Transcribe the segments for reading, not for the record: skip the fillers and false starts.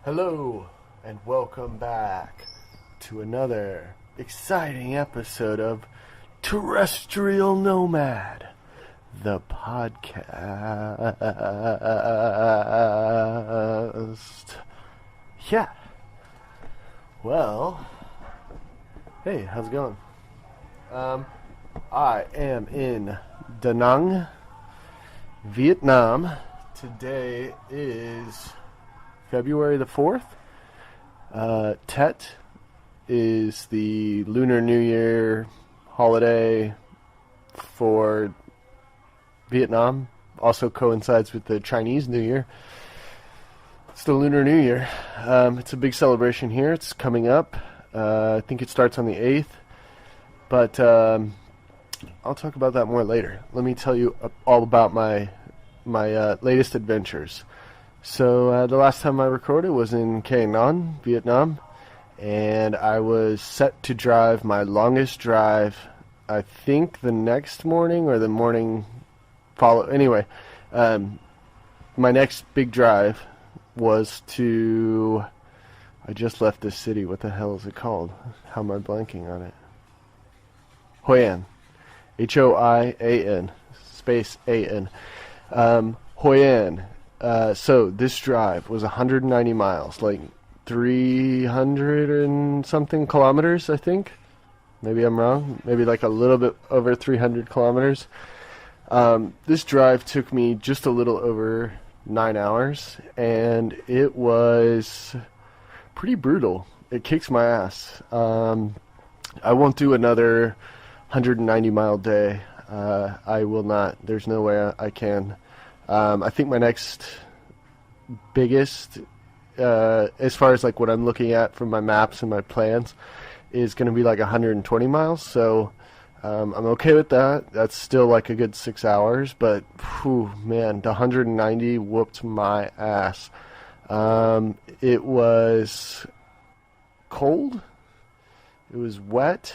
Hello, and welcome back to another exciting episode of Terrestrial Nomad, the podcast. Yeah. Well, hey, how's it going? I am in Da Nang, Vietnam. Today is February the 4th. Tet is the Lunar New Year holiday for Vietnam. Also coincides with the Chinese New Year. It's the Lunar New Year. It's a big celebration here. It's coming up. I think it starts on the 8th. But I'll talk about that more later. Let me tell you all about my latest adventures. So the last time I recorded was in Quang Ninh, Vietnam, and I was set to drive my longest drive, I think the next morning or the morning follow. Anyway, my next big drive was to, I just left this city, what the hell is it called? How am I blanking on it? Hoi An. Hoian, space A-N. Hoi An. So this drive was 190 miles, like 300 and something kilometers, I think. Maybe I'm wrong. Maybe like a little bit over 300 kilometers. This drive took me just a little over 9 hours, and it was pretty brutal. It kicks my ass. I won't do another 190 mile day. I will not. There's no way I can. I think my next biggest, as far as like what I'm looking at from my maps and my plans, is going to be like 120 miles. So I'm okay with that. That's still like a good 6 hours. But whew, man, the 190 whooped my ass. It was cold. It was wet.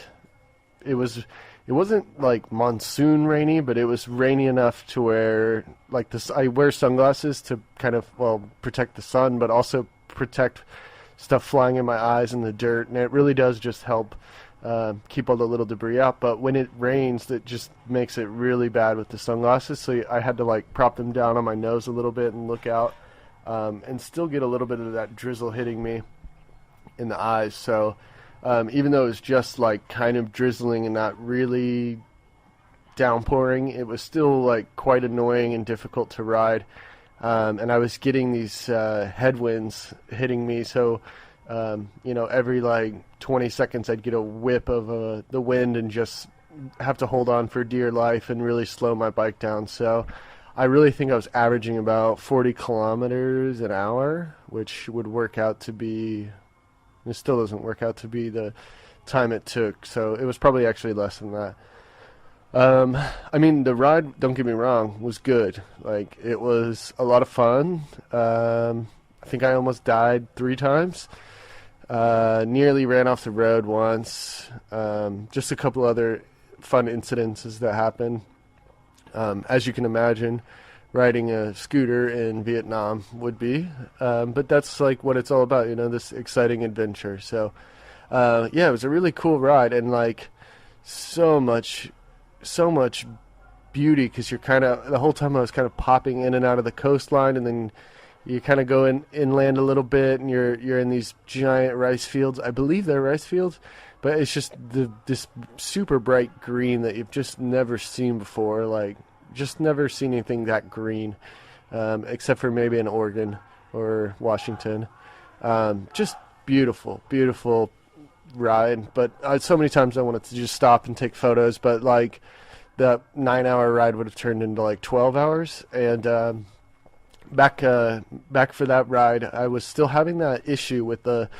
It wasn't like monsoon rainy, but it was rainy enough to where, like, this, I wear sunglasses to kind of, well, protect the sun, but also protect stuff flying in my eyes and the dirt, and it really does just help keep all the little debris out. But when it rains, it just makes it really bad with the sunglasses, so I had to, like, prop them down on my nose a little bit and look out, and still get a little bit of that drizzle hitting me in the eyes. So even though it was just like kind of drizzling and not really downpouring, it was still like quite annoying and difficult to ride. And I was getting these headwinds hitting me, so every like 20 seconds I'd get a whip of the wind and just have to hold on for dear life and really slow my bike down. So I really think I was averaging about 40 kilometers an hour, which would work out to be, it still doesn't work out to be the time it took, so it was probably actually less than that. I mean, the ride, don't get me wrong, was good. Like, it was a lot of fun. I think I almost died 3 times. Nearly ran off the road once. Just a couple other fun incidences that happened. As you can imagine, riding a scooter in Vietnam would be, but that's like what it's all about, this exciting adventure. So yeah, it was a really cool ride, and like so much beauty, because you're kind of, the whole time I was kind of popping in and out of the coastline, and then you kind of go inland a little bit, and you're in these giant rice fields. I believe they're rice fields, but it's just this super bright green that you've just never seen before. Like, just never seen anything that green, except for maybe in Oregon or Washington. Just beautiful ride. But so many times I wanted to just stop and take photos, but like that 9-hour ride would have turned into like 12 hours. And back for that ride, I was still having that issue with the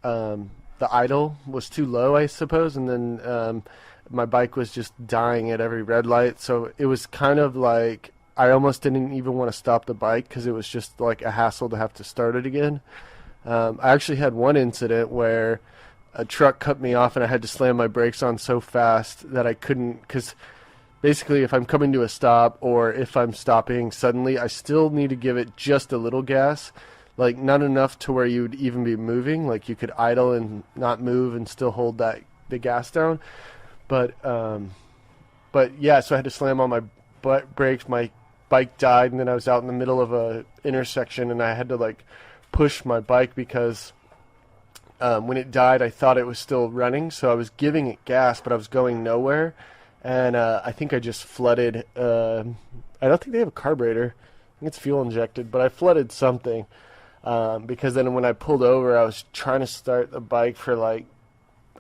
idle was too low, I suppose, and then my bike was just dying at every red light, so it was kind of like I almost didn't even want to stop the bike because it was just like a hassle to have to start it again. I actually had one incident where a truck cut me off and I had to slam my brakes on so fast that I couldn't, because basically if I'm coming to a stop or if I'm stopping suddenly, I still need to give it just a little gas, like not enough to where you'd even be moving. Like you could idle and not move and still hold the gas down. But yeah, so I had to slam on my brakes. My bike died, and then I was out in the middle of a intersection, and I had to like push my bike because when it died, I thought it was still running, so I was giving it gas, but I was going nowhere, and I think I just flooded. I don't think they have a carburetor. I think it's fuel injected, but I flooded something because then when I pulled over, I was trying to start the bike for like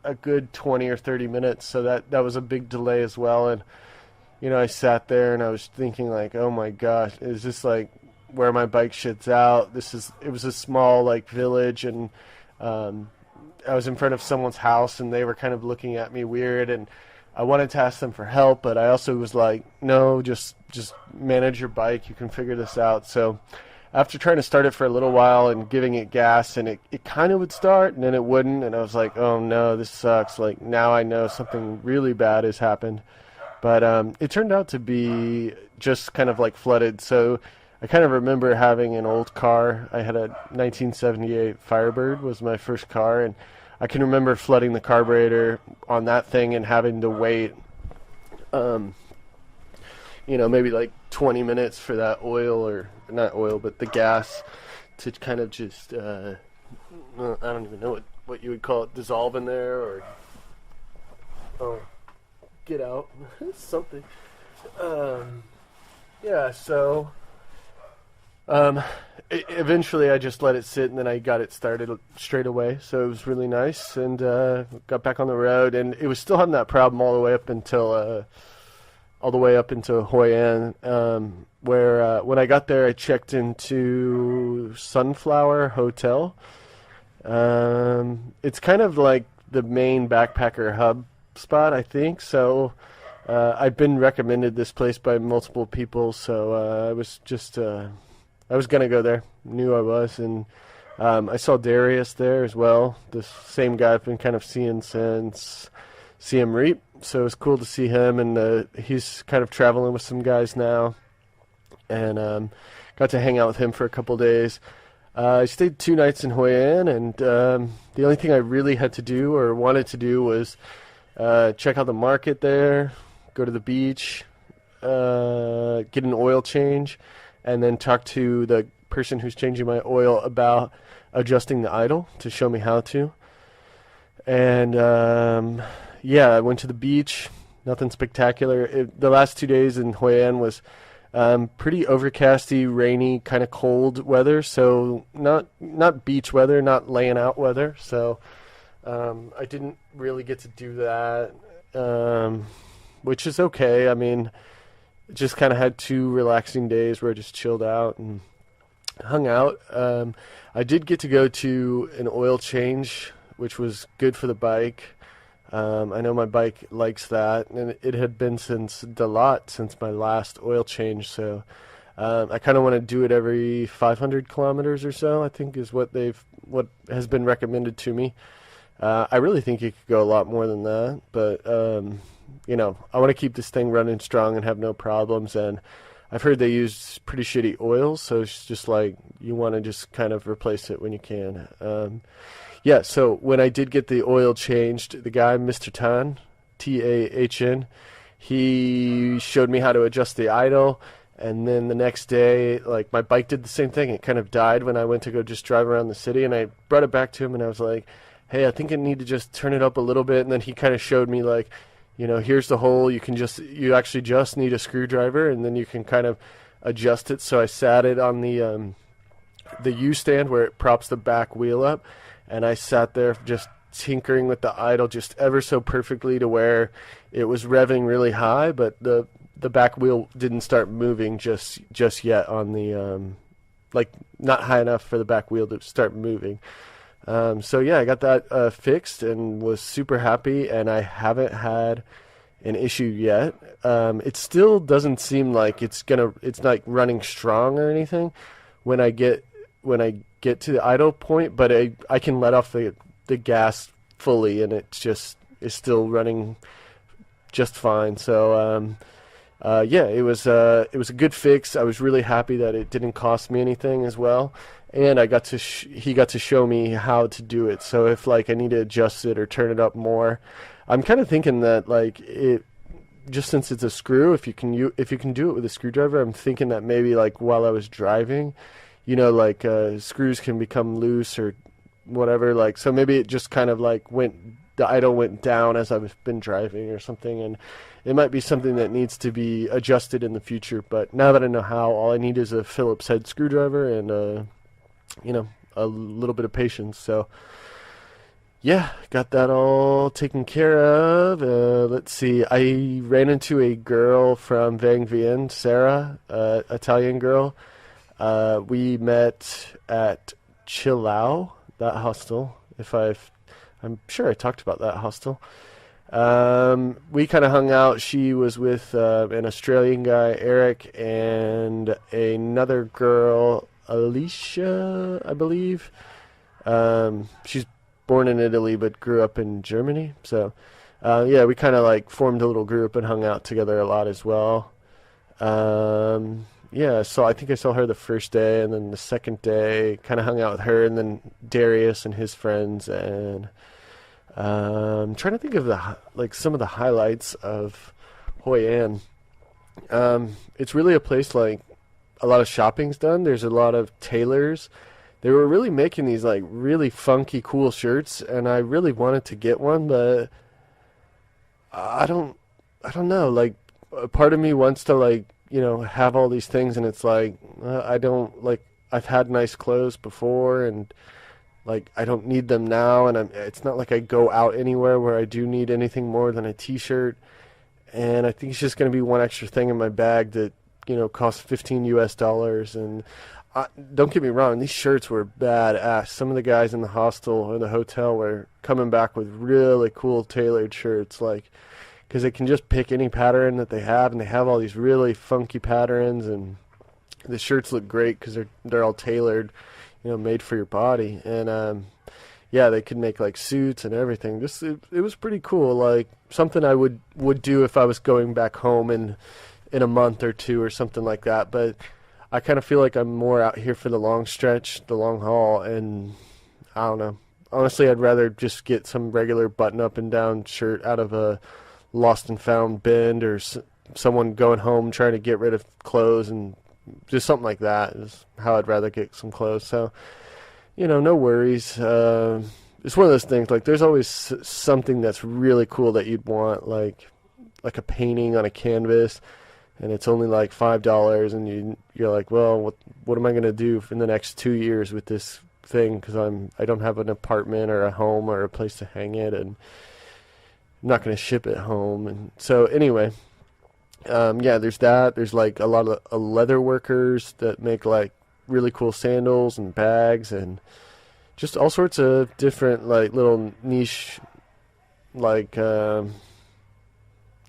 a good 20 or 30 minutes, so that was a big delay as well. And you know, I sat there and I was thinking like, oh my gosh, is this like where my bike shits out? It was a small like village, and I was in front of someone's house, and they were kind of looking at me weird, and I wanted to ask them for help, but I also was like, no, just manage your bike, you can figure this out. So after trying to start it for a little while and giving it gas, and it kind of would start and then it wouldn't, and I was like, oh no, this sucks, like now I know something really bad has happened. But it turned out to be just kind of like flooded. So I kind of remember having an old car. I had a 1978 Firebird was my first car, and I can remember flooding the carburetor on that thing and having to wait, maybe like 20 minutes for that oil, or not oil, but the gas to kind of just, I don't even know what you would call it, dissolve in there, or get out, something. So eventually I just let it sit, and then I got it started straight away, so it was really nice, and got back on the road, and it was still having that problem all the way up until Hoi An, where when I got there, I checked into Sunflower Hotel. It's kind of like the main backpacker hub spot, I think. So I've been recommended this place by multiple people, so I was gonna go there. Knew I was, and I saw Darius there as well, the same guy I've been kind of seeing since Siem Reap. So it was cool to see him, and he's kind of traveling with some guys now, and got to hang out with him for a couple days. I stayed 2 nights in Hoi An, and the only thing I really had to do or wanted to do was check out the market there, go to the beach, get an oil change, and then talk to the person who's changing my oil about adjusting the idle to show me how to. And I went to the beach. Nothing spectacular. The last 2 days in Hoi An was pretty overcasty, rainy, kind of cold weather. So not beach weather, not laying out weather. So I didn't really get to do that, which is okay. I mean, just kind of had 2 relaxing days where I just chilled out and hung out. I did get to go to an oil change, which was good for the bike. I know my bike likes that, and it had been since the lot since my last oil change, so I kind of want to do it every 500 kilometers or so, I think is what has been recommended to me. I really think you could go a lot more than that, but I want to keep this thing running strong and have no problems, and I've heard they use pretty shitty oils, so it's just like you want to just kind of replace it when you can. So when I did get the oil changed, the guy, Mr. Tan, Tahn, he showed me how to adjust the idle, and then the next day, like, my bike did the same thing. It kind of died when I went to go just drive around the city, and I brought it back to him, and I was like, hey, I think I need to just turn it up a little bit, and then he kind of showed me, like, here's the hole. You actually just need a screwdriver, and then you can kind of adjust it. So I sat it on the U-stand where it props the back wheel up, and I sat there just tinkering with the idle just ever so perfectly to where it was revving really high, but the back wheel didn't start moving just yet on the not high enough for the back wheel to start moving. I got that fixed and was super happy, and I haven't had an issue yet. It still doesn't seem like it's like running strong or anything when I get to the idle point, but I can let off the gas fully, and it's still running just fine. So it was a good fix. I was really happy that it didn't cost me anything as well, and he got to show me how to do it. So if like I need to adjust it or turn it up more, I'm kind of thinking that like it, just since it's a screw, if you can do it with a screwdriver, I'm thinking that maybe like while I was driving, like screws can become loose or whatever. Like so maybe it just kind of like the idle went down as I've been driving or something, and it might be something that needs to be adjusted in the future. But now that I know how, all I need is a Phillips head screwdriver and a little bit of patience. So yeah, got that all taken care of. Let's see. I ran into a girl from Vang Vienne, Sarah, Italian girl. We met at Chilao, that hostel. I'm sure I talked about that hostel. We kind of hung out. She was with an Australian guy, Eric, and another girl, Alicia, I believe. She's born in Italy but grew up in Germany. So, yeah, we kind of like formed a little group and hung out together a lot as well. Yeah, so I think I saw her the first day, and then the second day kind of hung out with her, and then Darius and his friends, and I'm trying to think of some of the highlights of Hoi An. It's really a place like a lot of shopping's done. There's a lot of tailors. They were really making these like really funky, cool shirts, and I really wanted to get one, but I don't know. Like, a part of me wants to like have all these things, and it's like I don't like. I've had nice clothes before, and like I don't need them now, and it's not like I go out anywhere where I do need anything more than a t-shirt. And I think it's just going to be one extra thing in my bag that costs $15 and don't get me wrong, these shirts were badass. Some of the guys in the hostel or the hotel were coming back with really cool tailored shirts, like, because they can just pick any pattern that they have, and they have all these really funky patterns, and the shirts look great because they're all tailored, made for your body. And yeah, they could make like suits and everything. It was pretty cool, like something I would do if I was going back home in a month or two or something like that. But I kind of feel like I'm more out here for the long stretch, the long haul, and I don't know. Honestly, I'd rather just get some regular button-up and down shirt out of a lost and found bin, or someone going home trying to get rid of clothes, and just something like that is how I'd rather get some clothes. So, no worries. It's one of those things, like there's always something that's really cool that you'd want, like a painting on a canvas, and it's only like $5, and you're like, well, what am I going to do in the next 2 years with this thing, because I don't have an apartment or a home or a place to hang it, and I'm not going to ship it home. And so anyway, yeah, there's that. There's like a lot of leather workers that make like really cool sandals and bags, and just all sorts of different like little niche like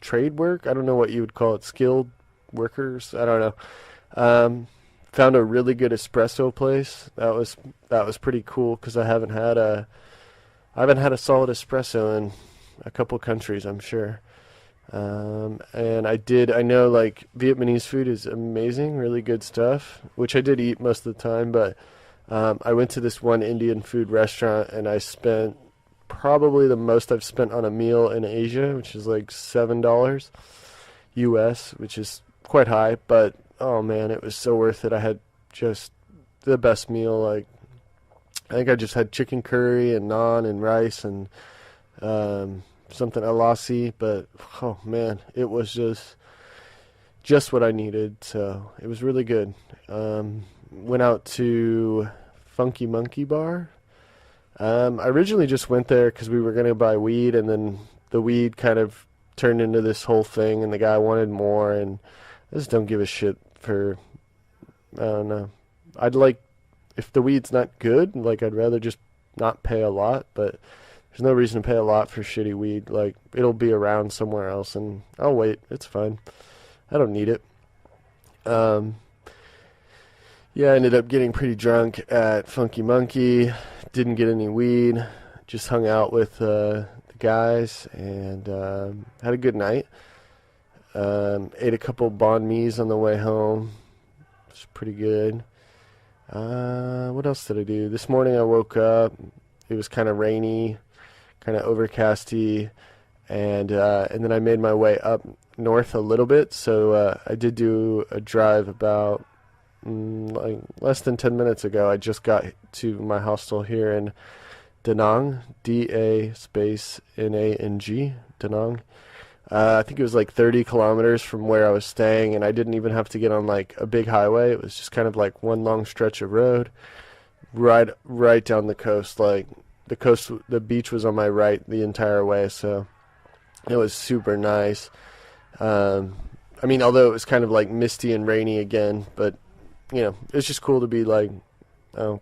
trade work. I don't know what you would call it, skilled workers. I don't know. Found a really good espresso place. That was pretty cool, because I haven't had a solid espresso in a couple countries, I'm sure. And I know like Vietnamese food is amazing, really good stuff, which I did eat most of the time, but I went to this one Indian food restaurant, and I spent probably the most I've spent on a meal in Asia, which is like $7 US, which is quite high, but oh man, it was so worth it. I had just the best meal. Like, I think I just had chicken curry and naan and rice and something alassi, but oh man, it was just what I needed. So it was really good. Went out to Funky Monkey Bar. I originally just went there because we were going to buy weed, and then the weed kind of turned into this whole thing, and the guy wanted more, and I just don't give a shit for, I don't know. I'd like, if the weed's not good, like I'd rather just not pay a lot, but there's no reason to pay a lot for shitty weed. Like, it'll be around somewhere else, and I'll wait. It's fine. I don't need it. Yeah, I ended up getting pretty drunk at Funky Monkey. Didn't get any weed. Just hung out with the guys, and had a good night. Ate a couple banh mi's on the way home. It's pretty good. What else did I do? This morning I woke up. It was kind of rainy, kind of overcasty, and then I made my way up north a little bit. So I did do a drive about like less than 10 minutes ago. I just got to my hostel here in Da Nang, D-A space N-A-N-G, Da Nang. I think it was like 30 kilometers from where I was staying, and I didn't even have to get on like a big highway. It was just kind of like one long stretch of road, right down the coast. Like the beach was on my right the entire way, so it was super nice. I mean, although it was kind of like misty and rainy again, but it's just cool to be like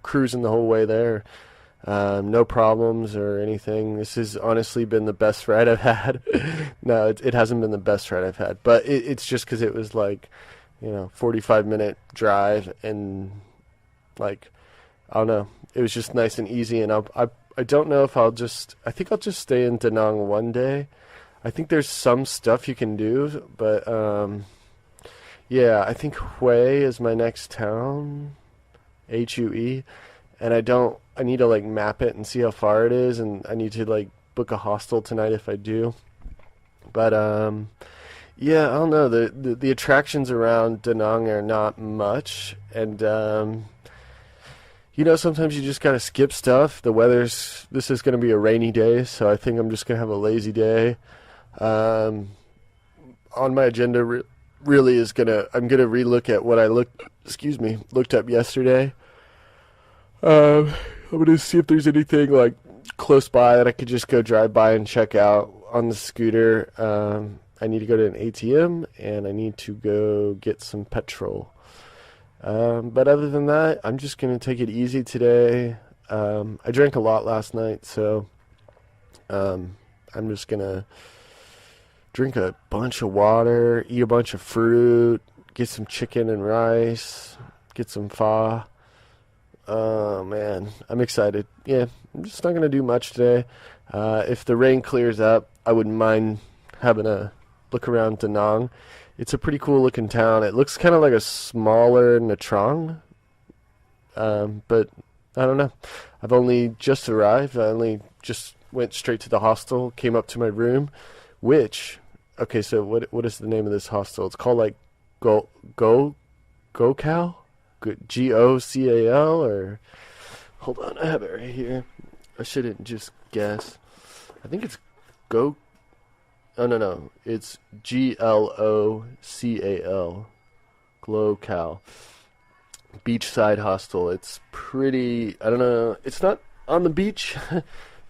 cruising the whole way there. No problems or anything. This has honestly been the best ride I've had. No, it hasn't been the best ride I've had, but it's just because it was like, 45-minute drive, and like, I don't know, it was just nice and easy. And I don't know if I think I'll just stay in Da Nang one day. I think there's some stuff you can do, but yeah, I think Hue is my next town, Hue, and I need to like map it and see how far it is, and I need to like book a hostel tonight if I do. But yeah, I don't know, the attractions around Da Nang are not much, and sometimes you just gotta skip stuff. This is gonna be a rainy day, so I think I'm just gonna have a lazy day. On my agenda really is I'm gonna relook at what I looked up yesterday. I'm gonna see if there's anything like close by that I could just go drive by and check out on the scooter. I need to go to an ATM, and I need to go get some petrol. But other than that, I'm just gonna take it easy today. I drank a lot last night, so I'm just gonna drink a bunch of water, eat a bunch of fruit, get some chicken and rice, get some pho. Oh man, I'm excited. Yeah, I'm just not gonna do much today. If the rain clears up, I wouldn't mind having a look around Da Nang. It's a pretty cool looking town. It looks kind of like a smaller Nha Trang, but I don't know. I've only just arrived. I only just went straight to the hostel, came up to my room, okay, so what is the name of this hostel? It's called like Gocal? Gocal, or hold on, I have it right here. I shouldn't just guess. I think it's Go. Oh no, it's Glocal. Glocal. Beachside hostel. It's pretty. I don't know. It's not on the beach,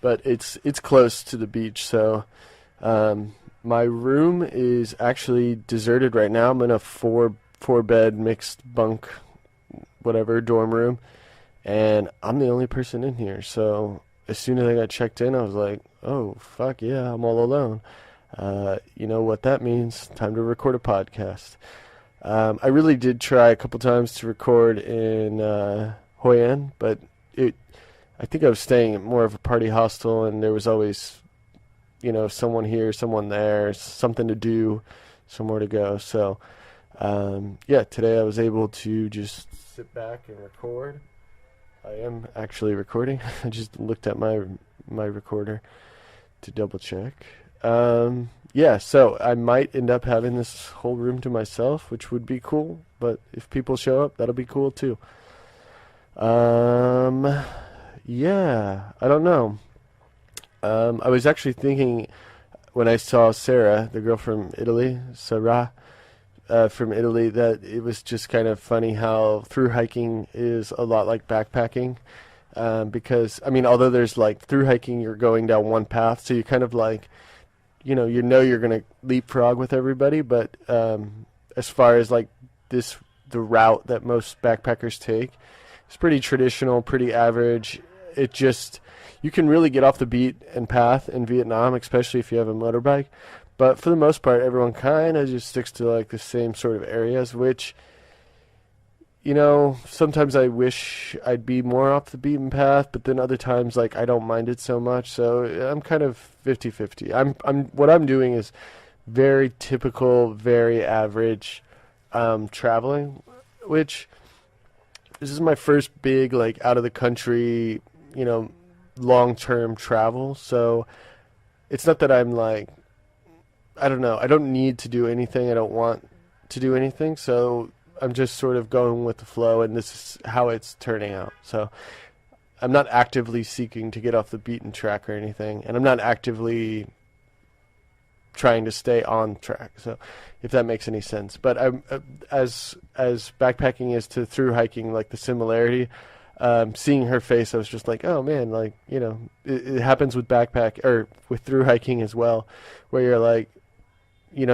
but it's close to the beach. So, my room is actually deserted right now. I'm in a four bed mixed bunk, whatever, dorm room, and I'm the only person in here. So as soon as I got checked in, I was like, oh fuck yeah, I'm all alone. You know what that means? Time to record a podcast. I really did try a couple times to record in Hoi An, but I think I was staying at more of a party hostel, and there was always someone here, someone there, something to do, somewhere to go. So yeah, today I was able to just sit back and record. I am actually recording. I just looked at my recorder to double check. Yeah, so I might end up having this whole room to myself, which would be cool, but if people show up, that'll be cool too. Yeah, I don't know. I was actually thinking when I saw Sarah, the girl from Italy, Sarah, from Italy, that it was just kind of funny how through hiking is a lot like backpacking, because I mean, although there's like through hiking, you're going down one path, so you kind of like, you're gonna leapfrog with everybody, but as far as like the route that most backpackers take, it's pretty traditional, pretty average. You can really get off the beat and path in Vietnam, especially if you have a motorbike. But for the most part, everyone kind of just sticks to like the same sort of areas, which, sometimes I wish I'd be more off the beaten path, but then other times, like, I don't mind it so much. So I'm kind of 50-50. What I'm doing is very typical, very average traveling, which this is my first big, like, out of the country, long-term travel. So it's not that I'm like, I don't know, I don't need to do anything. I don't want to do anything. So I'm just sort of going with the flow, and this is how it's turning out. So I'm not actively seeking to get off the beaten track or anything, and I'm not actively trying to stay on track. So if that makes any sense. But I'm as backpacking is to through hiking, like the similarity, seeing her face, I was just like, oh man, like, it happens with backpack or with through hiking as well, where you're like,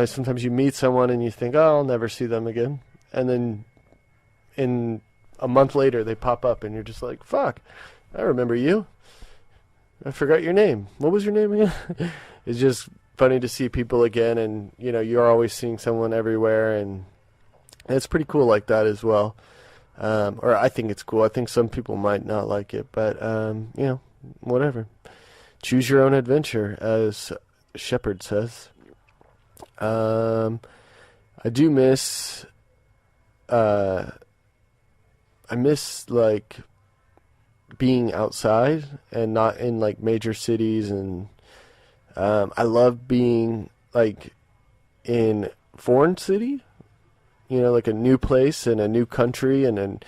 sometimes you meet someone and you think, oh, I'll never see them again. And then in a month later, they pop up and you're just like, fuck, I remember you. I forgot your name. What was your name again? It's just funny to see people again, and, you're always seeing someone everywhere, and it's pretty cool like that as well. Or I think it's cool. I think some people might not like it, but, whatever. Choose your own adventure, as Shepard says. I do miss, I miss, like, being outside and not in, like, major cities, and I love being, like, in foreign city, like a new place and a new country, and then,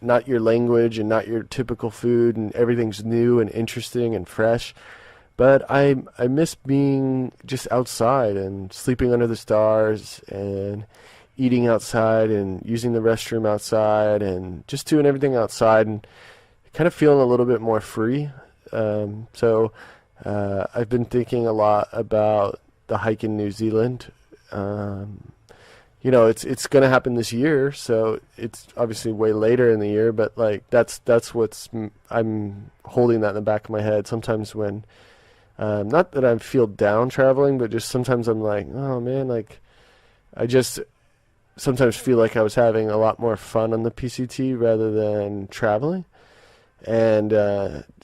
not your language and not your typical food, and everything's new and interesting and fresh. But I miss being just outside and sleeping under the stars and eating outside and using the restroom outside and just doing everything outside and kind of feeling a little bit more free. So I've been thinking a lot about the hike in New Zealand. It's going to happen this year, so it's obviously way later in the year, but like that's what's I'm holding that in the back of my head sometimes when not that I feel down traveling, but just sometimes I'm like, oh man, like I just sometimes feel like I was having a lot more fun on the PCT rather than traveling. And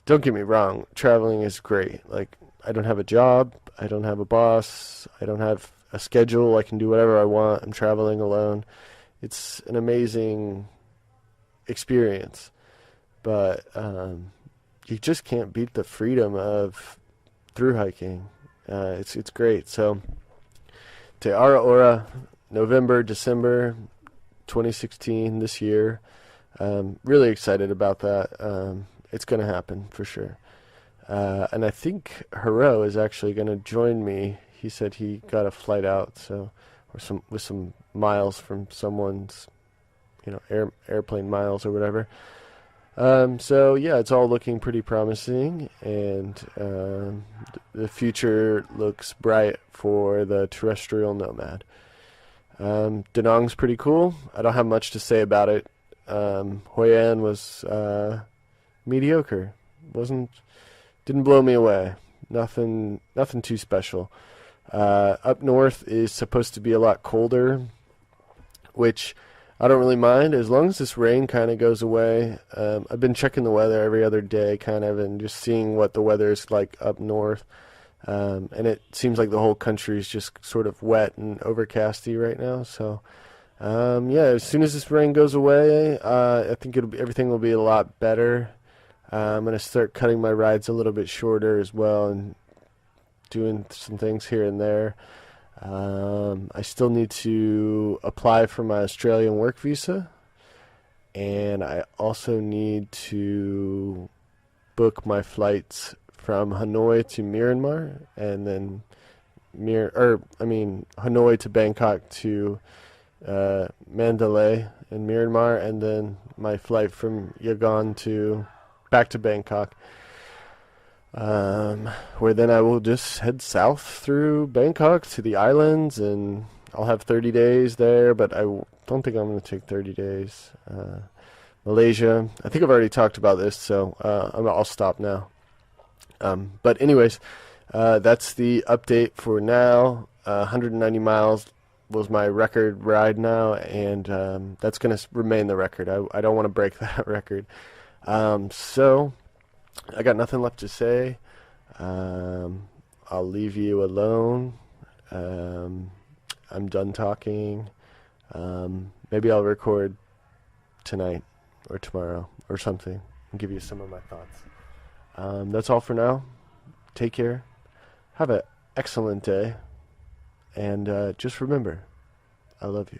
don't get me wrong, traveling is great. Like, I don't have a job, I don't have a boss, I don't have a schedule, I can do whatever I want, I'm traveling alone. It's an amazing experience. But you just can't beat the freedom of through hiking. It's great. So Te Ara Ora, November, December 2016, this year. Really excited about that. It's going to happen for sure. And I think Haro is actually going to join me. He said he got a flight out, with some miles from someone's, airplane miles or whatever. So yeah, it's all looking pretty promising, and the future looks bright for the Terrestrial Nomad. Da Nang's pretty cool. I don't have much to say about it. Hoi An was mediocre. Didn't blow me away. Nothing too special. Up north is supposed to be a lot colder, which I don't really mind as long as this rain kind of goes away. I've been checking the weather every other day, kind of, and just seeing what the weather is like up north. And it seems like the whole country is just sort of wet and overcasty right now. So, as soon as this rain goes away, I think everything will be a lot better. I'm going to start cutting my rides a little bit shorter as well and doing some things here and there. I still need to apply for my Australian work visa, and I also need to book my flights from Hanoi to Myanmar, and then Hanoi to Bangkok to Mandalay in Myanmar, and then my flight from Yangon back to Bangkok. Where then I will just head south through Bangkok to the islands, and I'll have 30 days there, but I don't think I'm going to take 30 days. Malaysia, I think I've already talked about this, so I'll stop now. But anyways, that's the update for now. 190 miles was my record ride now, and that's going to remain the record. I don't want to break that record. So I got nothing left to say. I'll leave you alone. I'm done talking. Maybe I'll record tonight or tomorrow or something and give you some of my thoughts. That's all for now. Take care. Have an excellent day. And just remember, I love you.